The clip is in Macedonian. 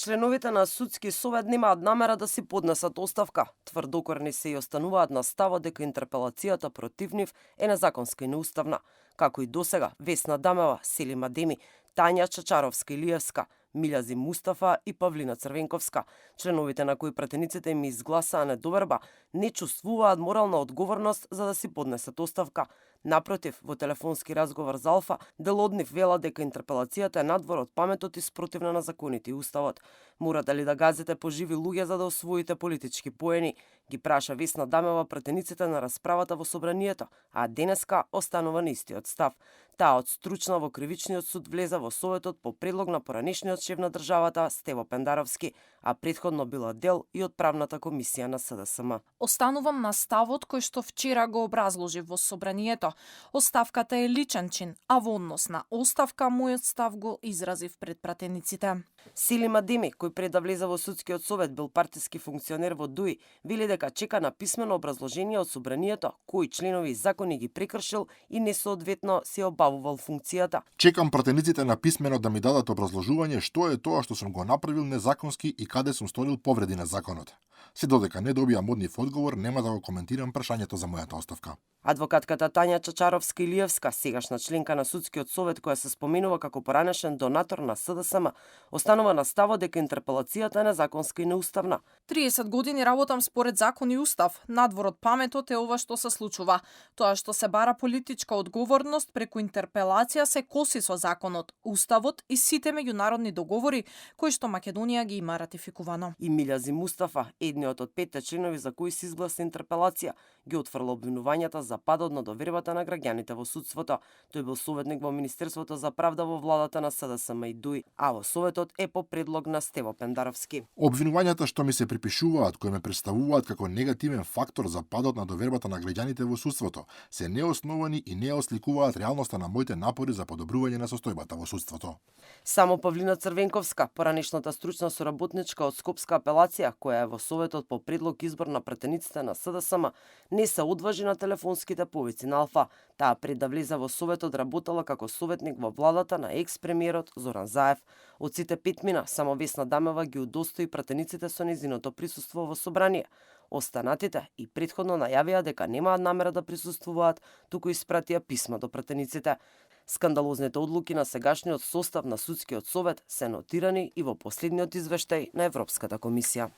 Членовите на судски совет немаат намера да си поднесат оставка. Тврдокорни се и остануваат на ставот дека интерпелацијата против нив е незаконска и неуставна. Како и досега, Весна Дамева, Селим Адеми, Тања Чачаровска-Илиевска, Милјази Мустафа и Павлина Црвенковска, членовите на кои пратениците им изгласаа недоверба, не чувствуваат морална одговорност за да си поднесат оставка. Напротив, во телефонски разговор за Алфа, дел од нив велат дека интерпелацијата е надвор од паметот и спротивна на законите и уставот. Морате ли да газите по живи луѓе за да освоите политички поени? Ги праша Весна Дамева пратениците на расправата во собранието, а денеска останува на истиот став. Таа од стручна во кривичниот суд влезе во советот по предлог на поранешниот шеф на државата Стево Пендаровски, а претходно била дел и од правната комисија на СДСМ. Останувам на ставот кој што вчера го образложив во собранието. Оставката е личен чин, а во однос на оставка мојот став го изразив пред пратениците. Селим Адеми, кој пред да влезе во судскиот совет бил партиски функционер во ДУИ, вели дека чека на писмено образложение од собранието кои членови и закони ги прекршил и несоодветно се обавувал функцијата. Чекам пратениците на писмено да ми дадат образложување што е тоа што сум го направил незаконски и каде сум сторил повреди на законот. Се додека не добијам од нив одговор, нема да го коментирам прашањето за мојата оставка. Адвокатката Тања Чачаровска-Илиевска, сегашна членка на судскиот совет која се споменува како поранешен донатор на СДСМ, останува на ставот дека интерпелацијата е незаконска и неуставна. 30 години работам според закон и устав. Надвор од паметот е ова што се случува. Тоа што се бара политичка одговорност преку интерпелација се коси со законот, уставот и сите меѓународни договори кои што Македонија ги има ратификувано. И Милјази Мустафа, едниот од 5 членови за кои се изгласна интерпелација, ги отфрла обвинувањата за падот на довербата на граѓаните во судството. Тој бил советник во Министерството за правда во владата на СДСМ и ДУИ, а во советот е по предлог на Стево Пендаровски. Обвинувањата што ми се припишуваат, кои ме представуваат како негативен фактор за падот на довербата на граѓаните во судството, се неосновани и не осликуваат реалноста на моите напори за подобрување на состојбата во судството. Само Павлина Црвенковска, поранешната стручна соработничка од Скопска апелација, која е во советот по предлог избор на пратениците на СДСМ, не се одважи на телефонските повици на Алфа. Таа пред да влезе во советот работела како советник во владата на екс-премиерот Зоран Заев. Од сите 5 мина, само Весна Дамева ги удостои пратениците со незиното присуство во собрание. Останатите и претходно најавија дека немаат намера да присуствуваат, туку испратија писма до пратениците. Скандалозните одлуки на сегашниот состав на судскиот совет се нотирани и во последниот извештај на Европската комисија.